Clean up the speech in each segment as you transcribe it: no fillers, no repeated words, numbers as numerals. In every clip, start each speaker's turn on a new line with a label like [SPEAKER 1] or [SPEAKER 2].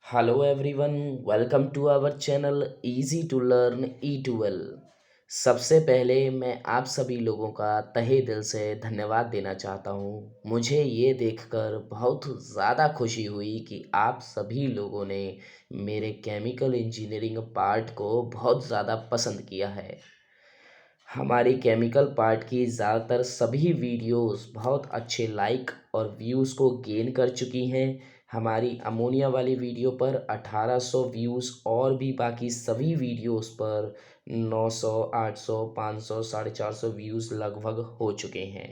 [SPEAKER 1] Hello everyone, welcome to our channel Easy to Learn E2L। सबसे पहले मैं आप सभी लोगों का तहे दिल से धन्यवाद देना चाहता हूँ। मुझे ये देखकर बहुत ज़्यादा खुशी हुई कि आप सभी लोगों ने मेरे केमिकल इंजीनियरिंग पार्ट को बहुत ज़्यादा पसंद किया है। हमारी केमिकल पार्ट की ज़्यादातर सभी वीडियोस बहुत अच्छे लाइक और व्यूज़ को गेन कर चुकी हैं। हमारी अमोनिया वाली वीडियो पर 1800 व्यूज़ और भी बाकी सभी वीडियोस पर 900, 800, 500, 450 व्यूज़ लगभग हो चुके हैं।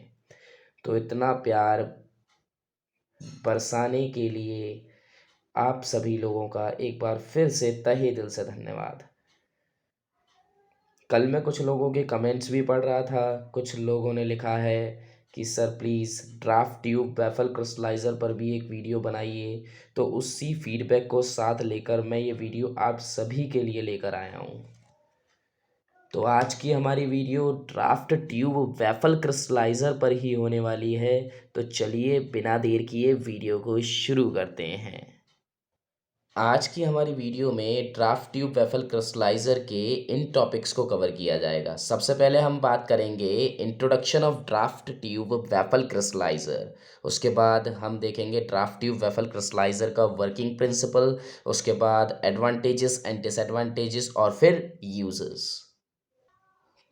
[SPEAKER 1] तो इतना प्यार बरसाने के लिए आप सभी लोगों का एक बार फिर से तहे दिल से धन्यवाद। कल मैं कुछ लोगों के कमेंट्स भी पढ़ रहा था। कुछ लोगों ने लिखा है कि sir please draft tube baffle crystalliser पर भी एक वीडियो बनाइए। तो उसी फीडबैक को साथ लेकर मैं ये वीडियो आप सभी के लिए लेकर आया हूँ। तो आज की हमारी video draft tube baffle crystalliser पर ही होने वाली है। तो चलिए बिना देर किए वीडियो को शुरू करते हैं। आज की हमारी वीडियो में ड्राफ्ट ट्यूब वेफल क्रिस्टलाइज़र के इन टॉपिक्स को कवर किया जाएगा। सबसे पहले हम बात करेंगे introduction of draft tube baffle crystalliser. उसके बाद हम देखेंगे ड्राफ्ट ट्यूब वेफल क्रिस्टलाइज़र का वर्किंग प्रिंसिपल। उसके बाद एडवांटेजेस एंड डिसएडवांटेजेस और फिर यूजेस।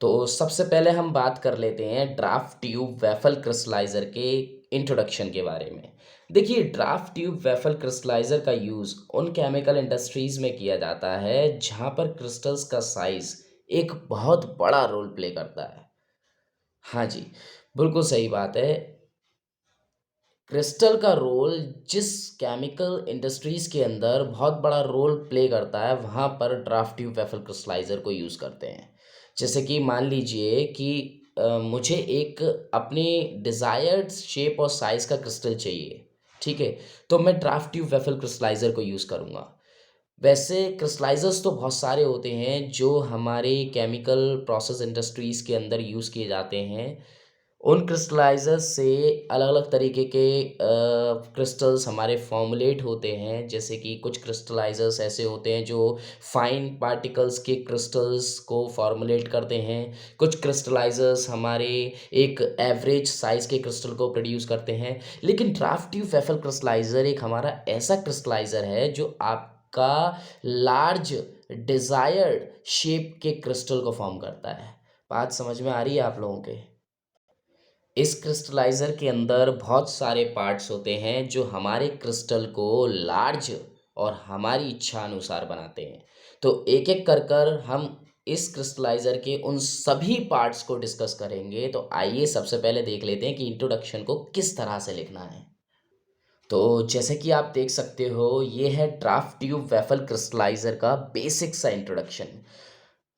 [SPEAKER 1] तो सबसे पहले हम बात कर लेते हैं ड्राफ्ट ट्यूब वेफल क्रिस्टलाइज़र के इंट्रोडक्शन के बारे में। देखिए, ड्राफ्ट ट्यूब वेफल क्रिस्टलाइज़र का यूज़ उन केमिकल इंडस्ट्रीज़ में किया जाता है जहाँ पर क्रिस्टल्स का साइज़ एक बहुत बड़ा रोल प्ले करता है। हाँ जी, बिल्कुल सही बात है। क्रिस्टल का रोल जिस केमिकल इंडस्ट्रीज़ के अंदर बहुत बड़ा रोल प्ले करता है, वहाँ पर ड्राफ्ट ट्यूब वेफल क्रिस्टलाइज़र को यूज़ करते हैं। जैसे कि मान लीजिए कि मुझे एक अपनी डिज़ायर्ड शेप और साइज़ का क्रिस्टल चाहिए, ठीक है? तो मैं ड्राफ्ट ट्यूब वेफल क्रिस्टलाइज़र को यूज़ करूँगा। वैसे क्रिस्टलाइज़र्स तो बहुत सारे होते हैं जो हमारे केमिकल प्रोसेस इंडस्ट्रीज़ के अंदर यूज़ किए जाते हैं। उन क्रिस्टलाइज़र्स से अलग-अलग तरीके के क्रिस्टल्स हमारे फॉर्मुलेट होते हैं। जैसे कि कुछ क्रिस्टलाइज़र्स ऐसे होते हैं जो फाइन पार्टिकल्स के क्रिस्टल्स को फॉर्मुलेट करते हैं। कुछ क्रिस्टलाइज़र्स हमारे एक एवरेज साइज़ के क्रिस्टल को प्रोड्यूस करते हैं। लेकिन ड्राफ्ट ट्यूब वेफल क्रिस्टलाइज़र एक हमारा ऐसा क्रिस्टलाइज़र है जो आपका लार्ज डिज़ायर्ड शेप के क्रिस्टल को फ़ॉर्म करता है। बात समझ में आ रही है आप लोगों के? इस क्रिस्टलाइज़र के अंदर बहुत सारे पार्ट्स होते हैं जो हमारे क्रिस्टल को लार्ज और हमारी इच्छा अनुसार बनाते हैं। तो एक-एक कर कर हम इस क्रिस्टलाइज़र के उन सभी पार्ट्स को डिस्कस करेंगे। तो आइए सबसे पहले देख लेते हैं कि इंट्रोडक्शन को किस तरह से लिखना है। तो जैसे कि आप देख सकते हो, ये है ड्राफ्ट ट्यूब वेफल क्रिस्टलाइज़र का बेसिक सा introduction.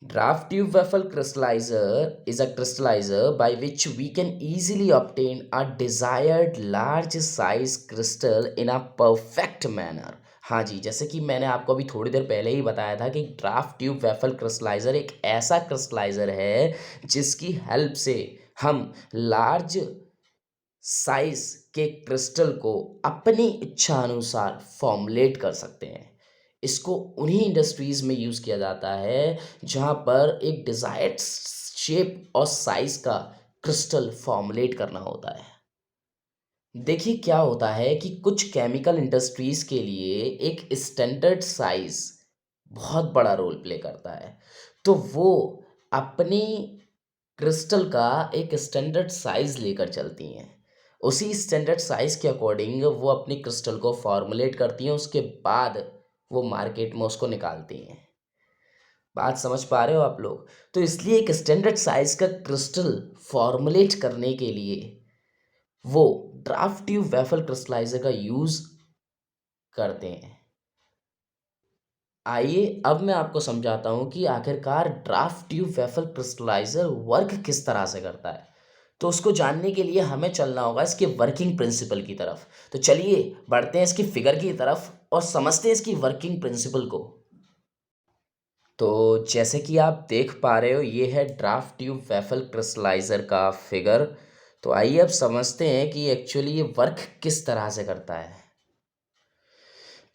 [SPEAKER 1] Draft tube Waffle crystallizer is a crystallizer by which we can easily obtain a desired large size crystal in a perfect manner। हाँ जी, जैसे कि मैंने आपको अभी थोड़ी देर पहले ही बताया था कि ड्राफ्ट ट्यूब वेफल क्रिस्टलाइज़र एक ऐसा क्रिस्टलाइज़र है जिसकी हेल्प से हम लार्ज साइज के क्रिस्टल को अपनी इच्छा अनुसार फॉर्मुलेट कर सकते हैं। इसको उन्हीं इंडस्ट्रीज में यूज़ किया जाता है जहाँ पर एक डिज़ायर्ड शेप और साइज का क्रिस्टल फॉर्मुलेट करना होता है। देखिए क्या होता है कि कुछ केमिकल इंडस्ट्रीज के लिए एक स्टैंडर्ड साइज बहुत बड़ा रोल प्ले करता है। तो वो अपनी क्रिस्टल का एक स्टैंडर्ड साइज लेकर चलती हैं। उसी स्टैंडर्ड साइज के अकॉर्डिंग वो अपनी क्रिस्टल को फॉर्मुलेट करती हैं। उसके बाद वो मार्केट में उसको निकालती हैं। बात समझ पा रहे हो आप लोग? तो इसलिए एक स्टैंडर्ड साइज का क्रिस्टल फॉर्मुलेट करने के लिए वो ड्राफ्ट ट्यूब वेफल क्रिस्टलाइज़र का यूज़ करते हैं। आइए अब मैं आपको समझाता हूँ कि आखिरकार ड्राफ्ट ट्यूब वेफल क्रिस्टलाइज़र वर्क किस तरह से करता है। तो उसको जानने के लिए हमें चलना होगा इसके वर्किंग प्रिंसिपल की तरफ। तो चलिए बढ़ते हैं इसकी फिगर की तरफ और समझते हैं इसकी वर्किंग प्रिंसिपल को। तो जैसे कि आप देख पा रहे हो, ये है ड्राफ्ट ट्यूब वेफल क्रिस्टलाइज़र का फिगर। तो आइए अब समझते हैं कि एक्चुअली ये वर्क किस तरह से करता है।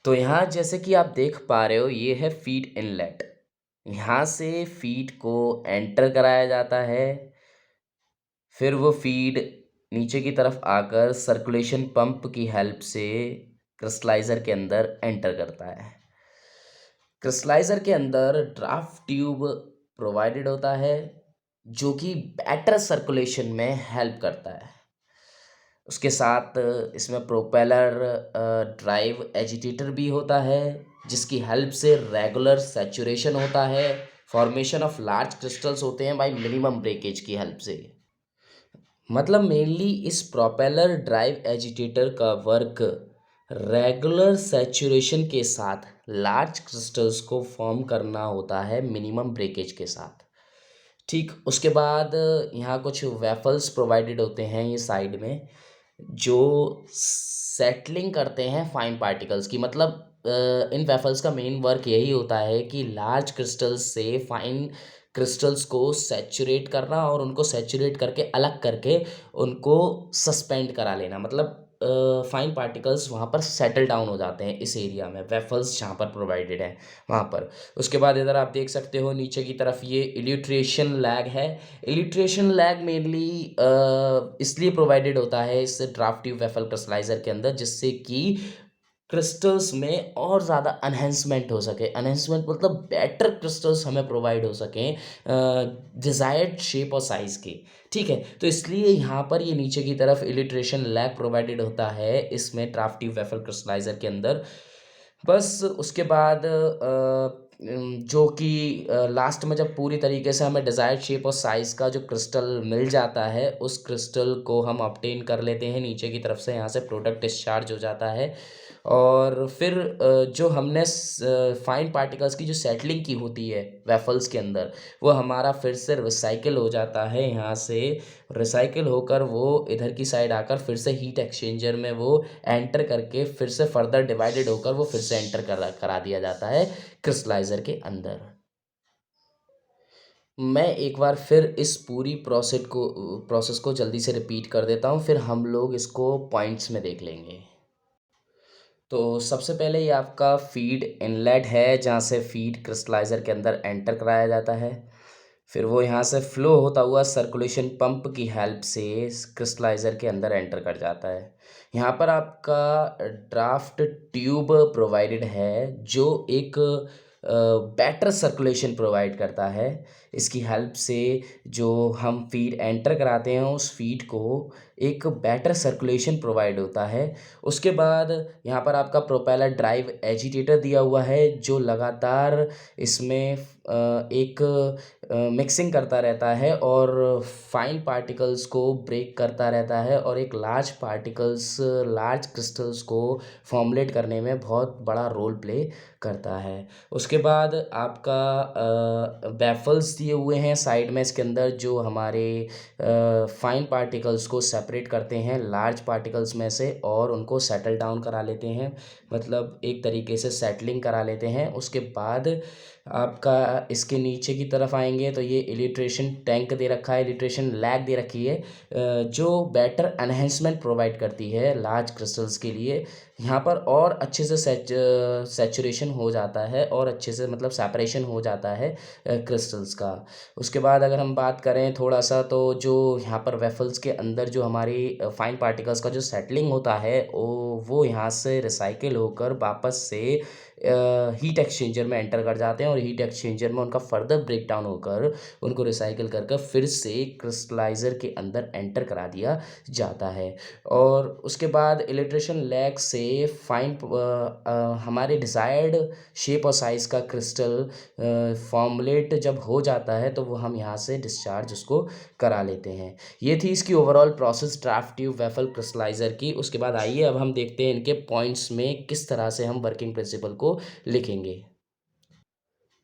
[SPEAKER 1] तो यहाँ जैसे कि आप देख पा रहे हो, ये है फीड इनलेट। यहाँ से फीड को एंटर कराया जाता है, फिर वो फीड नीचे की तरफ आकर सर्कुलेशन पंप की हेल्प से क्रिस्टलाइज़र के अंदर एंटर करता है। क्रिस्टलाइज़र के अंदर ड्राफ्ट ट्यूब प्रोवाइडेड होता है, जो कि बेटर सर्कुलेशन में हेल्प करता है। उसके साथ इसमें प्रोपेलर ड्राइव एजिटेटर भी होता है, जिसकी हेल्प से रेगुलर सैचुरेशन होता है, फॉर्मेशन ऑफ लार्ज क्रिस्टल्स होते हैं बाय मिनिमम ब्रेकेज की हेल्प से। मतलब मेनली इस प्रोपेलर ड्राइव एजिटेटर का वर्क रेगुलर सैचुरेशन के साथ लार्ज क्रिस्टल्स को फॉर्म करना होता है मिनिमम ब्रेकेज के साथ। ठीक उसके बाद यहाँ कुछ वेफल्स प्रोवाइडेड होते हैं ये साइड में, जो सेटलिंग करते हैं फाइन पार्टिकल्स की। मतलब इन वेफल्स का मेन वर्क यही होता है कि लार्ज क्रिस्टल्स से फाइन क्रिस्टल्स को सैचुरेट करना और उनको सैचुरेट करके अलग करके उनको सस्पेंड करा लेना। मतलब फाइन पार्टिकल्स वहाँ पर सेटल डाउन हो जाते हैं इस एरिया में, वेफल्स जहाँ पर प्रोवाइडेड हैं वहाँ पर। उसके बाद इधर आप देख सकते हो नीचे की तरफ ये इल्यूट्रेशन लैग है। इलिट्रेशन लैग मेनली इसलिए प्रोवाइडेड होता है इस ड्राफ्ट ट्यूब वेफल क्रिस्टलाइज़र के अंदर, जिससे कि क्रिस्टल्स में और ज़्यादा एनहेंसमेंट हो सके। एनहेंसमेंट मतलब बेटर क्रिस्टल्स हमें प्रोवाइड हो सकें डिज़ायर्ड शेप और साइज़ के। ठीक है, तो इसलिए यहाँ पर ये नीचे की तरफ इलिट्रेशन लैग प्रोवाइडेड होता है इसमें ड्राफ्ट ट्यूब वेफल क्रिस्टलाइज़र के अंदर। बस उसके बाद जो कि लास्ट में जब पूरी तरीके से हमें डिज़ायर्ड शेप और साइज़ का जो क्रिस्टल मिल जाता है, उस क्रिस्टल को हम ऑब्टेन कर लेते हैं नीचे की तरफ से। यहाँ से प्रोडक्ट डिस्चार्ज हो जाता है और फिर जो हमने फाइन पार्टिकल्स की जो सेटलिंग की होती है वेफल्स के अंदर, वो हमारा फिर से रिसाइकिल हो जाता है। यहाँ से रिसाइकिल होकर वो इधर की साइड आकर फिर से हीट एक्सचेंजर में वो एंटर करके फिर से फर्दर डिवाइडेड होकर वो फिर से एंटर करा दिया जाता है क्रिस्टलाइज़र के अंदर। मैं एक बार फिर इस पूरी प्रोसेस को जल्दी से रिपीट कर देता हूँ, फिर हम लोग इसको पॉइंट्स में देख लेंगे। तो सबसे पहले ये आपका फीड इनलेट है, जहाँ से फीड क्रिस्टलाइज़र के अंदर एंटर कराया जाता है। फिर वो यहाँ से फ्लो होता हुआ सर्कुलेशन पंप की हेल्प से क्रिस्टलाइज़र के अंदर एंटर कर जाता है। यहाँ पर आपका ड्राफ्ट ट्यूब प्रोवाइडेड है, जो एक बेटर सर्कुलेशन प्रोवाइड करता है। इसकी हेल्प से जो हम फीड एंटर कराते हैं, उस फीड को एक बेटर सर्कुलेशन प्रोवाइड होता है। उसके बाद यहाँ पर आपका प्रोपेलर ड्राइव एजिटेटर दिया हुआ है, जो लगातार इसमें एक मिक्सिंग करता रहता है और फाइन पार्टिकल्स को ब्रेक करता रहता है और एक लार्ज क्रिस्टल्स को फॉर्मुलेट करने में बहुत बड़ा रोल प्ले करता है। उसके बाद आपका बैफल्स दिए हुए हैं साइड में इसके अंदर, जो हमारे फाइन पार्टिकल्स को सेपरेट करते हैं लार्ज पार्टिकल्स में से और उनको सेटल डाउन करा लेते हैं। मतलब एक तरीके से सेटलिंग करा लेते हैं। उसके बाद आपका इसके नीचे की तरफ आएंगे तो ये इलिट्रेशन टैंक दे रखा है, इलिट्रेशन लैग दे रखी है, जो बेटर एनहेंसमेंट प्रोवाइड करती है लार्ज क्रिस्टल्स के लिए। यहाँ पर और अच्छे से सैचुरेशन हो जाता है और अच्छे से मतलब सेपरेशन हो जाता है क्रिस्टल्स का। उसके बाद अगर हम बात करें थोड़ा सा, तो जो यहाँ पर वेफल्स के अंदर जो हमारी फाइन पार्टिकल्स का जो सेटलिंग होता है, वो यहाँ से रिसाइकिल होकर वापस से हीट एक्सचेंजर में एंटर कर जाते हैं और हीट एक्सचेंजर में उनका फर्दर ब्रेक डाउन होकर उनको रिसाइकिल कर फिर से क्रिस्टलाइज़र के अंदर एंटर करा दिया जाता है। और उसके बाद इलिट्रेशन लैग से हमारे डिज़ायर्ड शेप और साइज़ का क्रिस्टल फॉर्मुलेट जब हो जाता है, तो वो हम यहाँ से डिस्चार्ज उसको करा लेते हैं। ये थी इसकी overall process draft tube baffle crystalliser की। उसके बाद आइए अब हम देखते हैं इनके पॉइंट्स में किस तरह से हम वर्किंग प्रिंसिपल को लिखेंगे।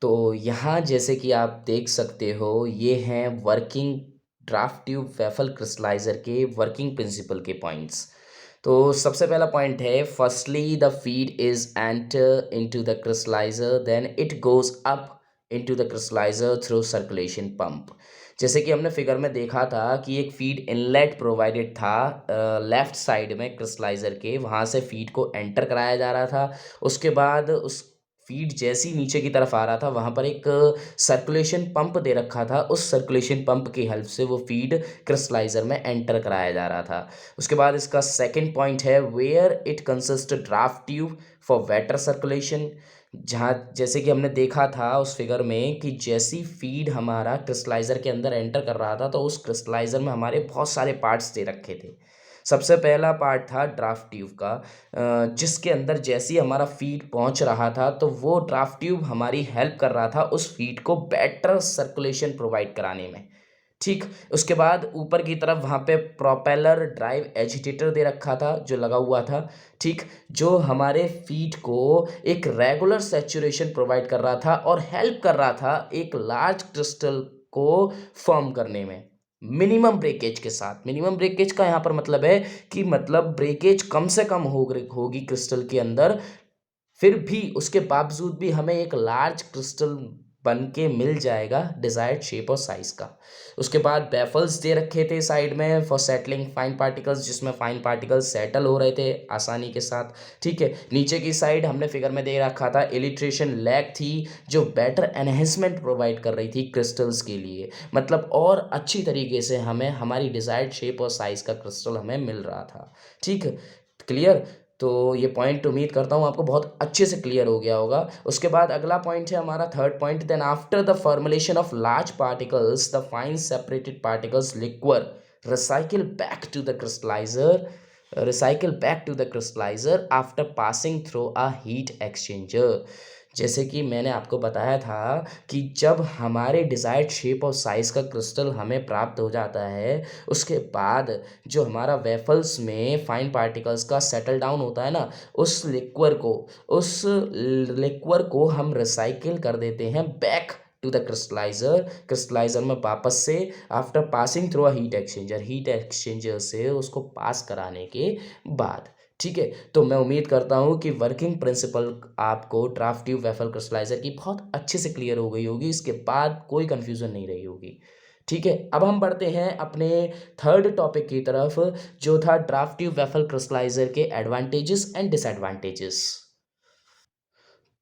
[SPEAKER 1] तो यहाँ जैसे कि आप देख सकते हो, ये हैं वर्किंग ड्राफ्ट ट्यूब वेफल क्रिस्टलाइज़र के वर्किंग प्रिंसिपल के पॉइंट्स। तो सबसे पहला पॉइंट है, firstly the feed is enter into the crystalliser, then it goes up into the crystalliser through circulation pump. जैसे कि हमने फिगर में देखा था कि एक फीड इनलेट प्रोवाइडेड था लेफ्ट साइड में क्रिस्टलाइज़र के, वहाँ से फीड को एंटर कराया जा रहा था। उसके बाद उस फीड जैसे ही नीचे की तरफ आ रहा था, वहाँ पर एक सर्कुलेशन पंप दे रखा था। उस सर्कुलेशन पंप की हेल्प से वो फीड क्रिस्टलाइज़र में एंटर कराया जा रहा था। उसके बाद इसका सेकंड पॉइंट है where it consist draft tube for water circulation. जहाँ जैसे कि हमने देखा था उस फिगर में कि जैसी फीड हमारा क्रिस्टलाइज़र के अंदर एंटर कर रहा था, तो उस क्रिस्टलाइज़र में हमारे बहुत सारे पार्ट्स दे रखे थे। सबसे पहला पार्ट था ड्राफ्ट ट्यूब का, जिसके अंदर जैसे ही हमारा फीड पहुंच रहा था, तो वो ड्राफ्ट ट्यूब हमारी हेल्प कर रहा था उस फीड को बेटर सर्कुलेशन प्रोवाइड कराने में। ठीक, उसके बाद ऊपर की तरफ वहाँ पे प्रोपेलर ड्राइव एजिटेटर दे रखा था जो लगा हुआ था, ठीक, जो हमारे फीड को एक रेगुलर सैचुरेशन प्रोवाइड कर रहा था और हेल्प कर रहा था एक लार्ज क्रिस्टल को फॉर्म करने में, मिनिमम ब्रेकेज के साथ। मिनिमम ब्रेकेज का यहाँ पर मतलब है कि मतलब ब्रेकेज कम से कम होगी क्रिस्टल के अंदर, फिर भी उसके बावजूद भी हमें एक लार्ज क्रिस्टल बन के मिल जाएगा डिज़ायर्ड शेप और साइज़ का। उसके बाद बेफल्स दे रखे थे साइड में फॉर सेटलिंग फाइन पार्टिकल्स, जिसमें फाइन पार्टिकल्स सेटल हो रहे थे आसानी के साथ, ठीक है। नीचे की साइड हमने फिगर में दे रखा था इलिट्रेशन लैग थी, जो बेटर एनहेंसमेंट प्रोवाइड कर रही थी क्रिस्टल्स के लिए, मतलब और अच्छी तरीके से हमें हमारी डिज़ायर्ड शेप और साइज़ का क्रिस्टल हमें मिल रहा था, ठीक। क्लियर? तो ये पॉइंट उम्मीद करता हूँ आपको बहुत अच्छे से क्लियर हो गया होगा। उसके बाद अगला पॉइंट है हमारा third point, then after the formulation of large particles the fine separated particles liquor recycle back to the crystalliser after passing through a heat exchanger. जैसे कि मैंने आपको बताया था कि जब हमारे डिज़ायर्ड शेप और साइज़ का क्रिस्टल हमें प्राप्त हो जाता है, उसके बाद जो हमारा वेफल्स में फाइन पार्टिकल्स का सेटल डाउन होता है ना, उस लिक्वर को हम रिसाइकिल कर देते हैं बैक टू द क्रिस्टलाइज़र में वापस से, after passing through a heat exchanger से उसको पास कराने के बाद, ठीक है। तो मैं उम्मीद करता हूँ कि वर्किंग प्रिंसिपल आपको ड्राफ्ट ट्यूब वेफल क्रिस्टलाइज़र की बहुत अच्छे से क्लियर हो गई होगी, इसके बाद कोई कन्फ्यूज़न नहीं रही होगी, ठीक है। अब हम बढ़ते हैं अपने थर्ड टॉपिक की तरफ, जो था ड्राफ्ट ट्यूब वेफल क्रिस्टलाइज़र के एडवांटेजेस एंड डिसएडवांटेजेस।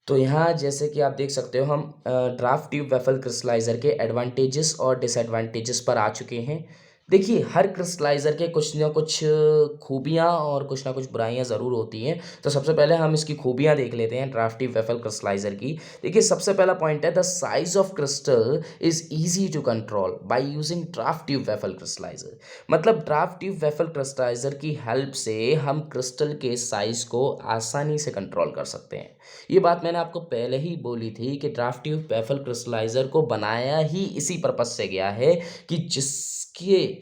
[SPEAKER 1] तो यहाँ जैसे कि आप देख सकते हो हम ड्राफ्ट ट्यूब वेफल क्रिस्टलाइज़र के एडवांटेजेस और डिसएडवांटेजेस पर आ चुके हैं। देखिए, हर क्रिस्टलाइज़र के कुछ ना कुछ खूबियाँ और कुछ ना कुछ बुराइयाँ ज़रूर होती हैं। तो सबसे पहले हम इसकी खूबियाँ देख लेते हैं ड्राफ्ट ट्यूब वेफल क्रिस्टलाइज़र की। देखिए, सबसे पहला पॉइंट है the size of crystal is easy to control by using draft tube baffle crystalliser. मतलब ड्राफ्ट ट्यूब वेफल क्रिस्टलाइज़र की हेल्प से हम क्रिस्टल के साइज़ को आसानी से कंट्रोल कर सकते हैं। ये बात मैंने आपको पहले ही बोली थी कि ड्राफ्ट ट्यूब वेफल क्रिस्टलाइज़र को बनाया ही इसी पर्पज़ से गया है कि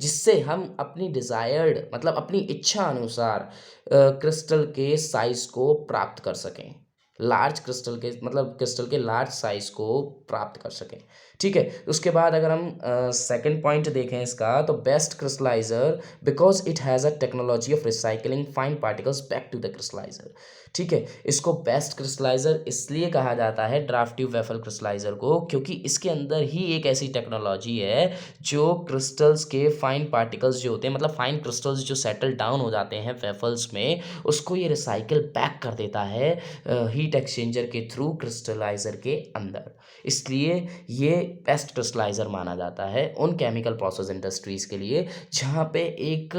[SPEAKER 1] जिससे हम अपनी डिज़ायर्ड मतलब अपनी इच्छा अनुसार क्रिस्टल के साइज़ को प्राप्त कर सकें। लार्ज क्रिस्टल के मतलब क्रिस्टल के लार्ज साइज़ को प्राप्त कर सकें, ठीक है। उसके बाद अगर हम सेकंड पॉइंट देखें इसका, तो best crystalliser because it has a technology of recycling fine particles back to the crystalliser, ठीक है। इसको बेस्ट क्रिस्टलाइज़र इसलिए कहा जाता है ड्राफ्ट ट्यूब वेफल क्रिस्टलाइज़र को, क्योंकि इसके अंदर ही एक ऐसी टेक्नोलॉजी है जो क्रिस्टल्स के फाइन पार्टिकल्स जो होते हैं, मतलब फाइन क्रिस्टल्स जो सेटल डाउन हो जाते हैं वेफल्स में, उसको ये रिसाइकिल बैक कर देता है हीट एक्सचेंजर के थ्रू क्रिस्टलाइज़र के अंदर। इसलिए ये बेस्ट क्रिस्टलाइज़र माना जाता है उन केमिकल प्रोसेस इंडस्ट्रीज़ के लिए जहाँ पे एक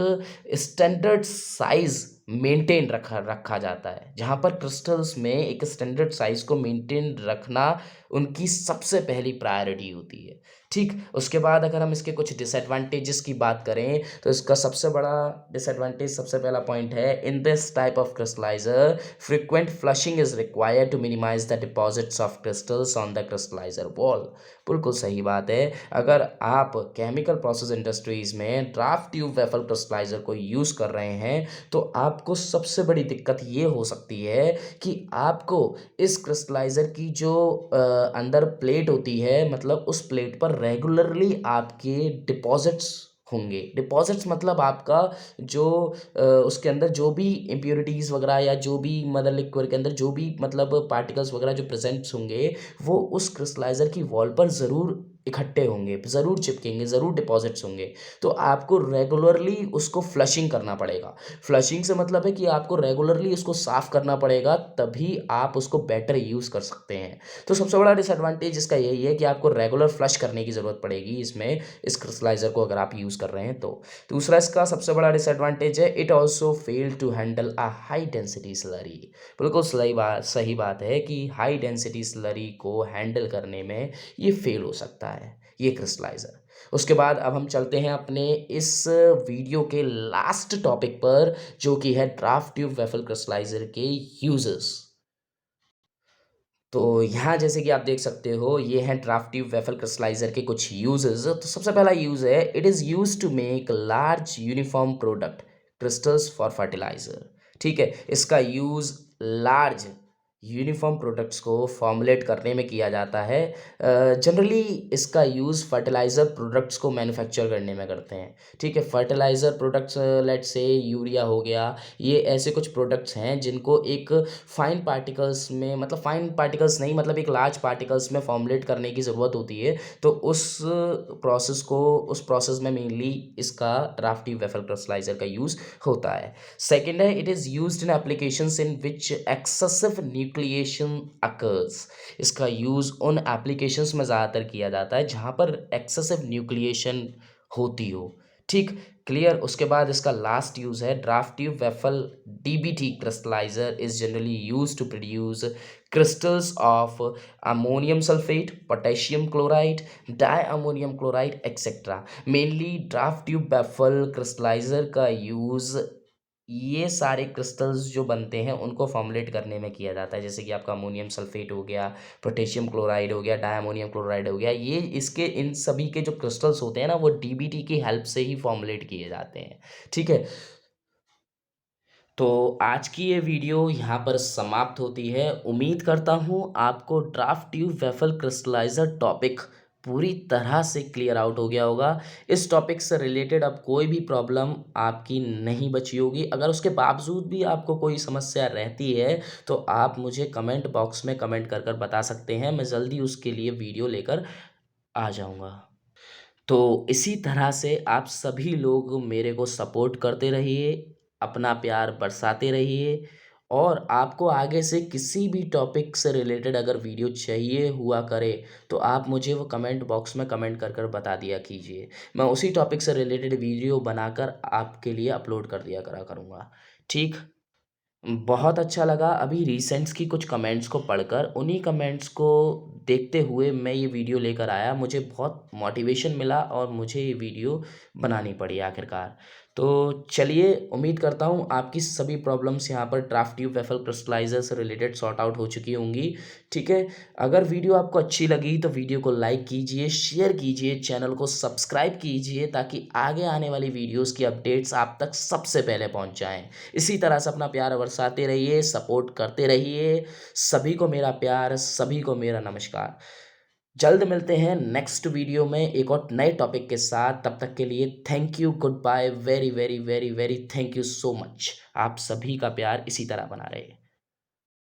[SPEAKER 1] स्टैंडर्ड साइज़ मेंटेन रखा रखा जाता है, जहाँ पर क्रिस्टल्स में एक स्टैंडर्ड साइज़ को मेंटेन रखना उनकी सबसे पहली प्रायोरिटी होती है, ठीक। उसके बाद अगर हम इसके कुछ डिसएडवांटेजेस की बात करें, तो इसका सबसे बड़ा डिसएडवांटेज, सबसे पहला पॉइंट है in this type of crystalliser frequent flushing is required to minimise the deposits of crystals on the crystalliser wall. बिल्कुल सही बात है। अगर आप केमिकल प्रोसेस इंडस्ट्रीज़ में ड्राफ्ट ट्यूब वेफल क्रिस्टलाइज़र को यूज़ कर रहे हैं, तो आपको सबसे बड़ी दिक्कत ये हो सकती है कि आपको इस क्रिस्टलाइज़र की जो अंदर प्लेट होती है, मतलब उस प्लेट पर रेगुलरली आपके डिपॉज़िट्स होंगे। डिपॉज़िट्स मतलब आपका जो उसके अंदर जो भी इम्प्यूरिटीज़ वगैरह या जो भी मदर लिक्विड के अंदर जो भी मतलब पार्टिकल्स वगैरह जो प्रेज़ेंट्स होंगे, वो उस क्रिस्टलाइज़र की वॉल पर ज़रूर इकट्ठे होंगे, ज़रूर चिपकेंगे, ज़रूर डिपॉज़िट्स होंगे। तो आपको रेगुलरली उसको फ्लशिंग करना पड़ेगा। फ्लशिंग से मतलब है कि आपको रेगुलरली उसको साफ़ करना पड़ेगा, तभी आप उसको बेटर यूज़ कर सकते हैं। तो सबसे बड़ा डिसएडवांटेज इसका यही है कि आपको रेगुलर फ्लश करने की ज़रूरत पड़ेगी इसमें, इस क्रिस्टलाइज़र को अगर आप यूज़ कर रहे हैं तो। दूसरा इसका सबसे बड़ा डिसएडवांटेज है, it also fail to handle a high density slurry. बिल्कुल सही बात है कि हाई डेंसिटी स्लरी को हैंडल करने में ये फेल हो सकता है, ये क्रिस्टलाइज़र। उसके बाद अब हम चलते हैं अपने इस वीडियो के लास्ट टॉपिक पर, जो कि है ड्राफ्ट ट्यूब वेफल क्रिस्टलाइज़र के यूज़ेस। तो यहाँ जैसे कि आप देख सकते हो, ये हैं ड्राफ्ट ट्यूब वेफल क्रिस्टलाइज़र के कुछ यूज़ेज़। तो सबसे पहला यूज़ है, it is used to make large uniform product crystals for fertilizer. ठीक है, इसका यूज़ लार्ज यूनिफॉर्म प्रोडक्ट्स को फॉर्मुलेट करने में किया जाता है। जनरली इसका यूज़ फर्टिलाइज़र प्रोडक्ट्स को मैन्युफैक्चर करने में करते हैं। ठीक है, fertilizer products, let's say urea हो गया, ये ऐसे कुछ प्रोडक्ट्स हैं जिनको एक फाइन पार्टिकल्स में, मतलब फाइन पार्टिकल्स नहीं, मतलब एक लार्ज पार्टिकल्स में फॉर्मुलेट करने की ज़रूरत होती है। तो उस प्रोसेस में मेनली इसका ड्राफ्ट ट्यूब वेफल क्रिस्टलाइज़र का यूज़ होता है। सेकंड है, it is used in applications in which excessive nucleation occurs. इसका यूज़ उन एप्लीकेशंस में ज़्यादातर किया जाता है जहाँ पर एक्सेसिव न्यूक्लिएशन होती हो। ठीक, क्लियर। उसके बाद इसका लास्ट यूज़ है, draft tube baffle DBT crystalliser is generally used to produce crystals of ammonium sulphate, potassium chloride, di ammonium chloride etcetera. Mainly draft tube baffle crystalliser का यूज़ ये सारे क्रिस्टल्स जो बनते हैं उनको फॉर्मुलेट करने में किया जाता है, जैसे कि आपका अमोनियम सल्फेट हो गया, पोटेशियम क्लोराइड हो गया, डाई अमोनियम क्लोराइड हो गया। ये इसके इन सभी के जो क्रिस्टल्स होते हैं ना, वो डीबीटी की हेल्प से ही फॉर्मुलेट किए जाते हैं। ठीक है, तो आज की ये वीडियो यहाँ पर समाप्त होती है। उम्मीद करता हूँ आपको ड्राफ्ट ट्यूब वेफल क्रिस्टलाइज़र टॉपिक पूरी तरह से क्लियर आउट हो गया होगा। इस टॉपिक से रिलेटेड अब कोई भी प्रॉब्लम आपकी नहीं बची होगी। अगर उसके बावजूद भी आपको कोई समस्या रहती है, तो आप मुझे कमेंट बॉक्स में कमेंट कर कर बता सकते हैं। मैं जल्दी उसके लिए वीडियो लेकर आ जाऊँगा। तो इसी तरह से आप सभी लोग मेरे को सपोर्ट करते रहिए, अपना प्यार बरसाते रहिए, और आपको आगे से किसी भी टॉपिक से रिलेटेड अगर वीडियो चाहिए हुआ करे, तो आप मुझे वो कमेंट बॉक्स में कमेंट कर कर बता दिया कीजिए। मैं उसी टॉपिक से रिलेटेड वीडियो बनाकर आपके लिए अपलोड कर दिया करा करूँगा। ठीक? बहुत अच्छा लगा अभी रिसेंट्स की कुछ कमेंट्स को पढ़कर, उन्हीं कमेंट्स को देखते हुए मैं ये वीडियो लेकर आया। मुझे बहुत मोटिवेशन मिला और मुझे ये वीडियो बनानी पड़ी आखिरकार। तो चलिए, उम्मीद करता हूँ आपकी सभी प्रॉब्लम्स यहाँ पर ड्राफ्ट ट्यूब वेफल क्रिस्टलाइज़र से रिलेटेड सॉर्ट आउट हो चुकी होंगी। ठीक है, अगर वीडियो आपको अच्छी लगी तो वीडियो को लाइक कीजिए, शेयर कीजिए, चैनल को सब्सक्राइब कीजिए, ताकि आगे आने वाली वीडियोज़ की अपडेट्स आप तक सबसे पहले पहुँच जाएँ। इसी तरह से अपना प्यार बरसाते रहिए, सपोर्ट करते रहिए। सभी को मेरा प्यार, सभी को मेरा नमस्कार। जल्द मिलते हैं नेक्स्ट वीडियो में एक और नए टॉपिक के साथ। तब तक के लिए thank you, goodbye, very very very very thank you so much. आप सभी का प्यार इसी तरह बना रहे।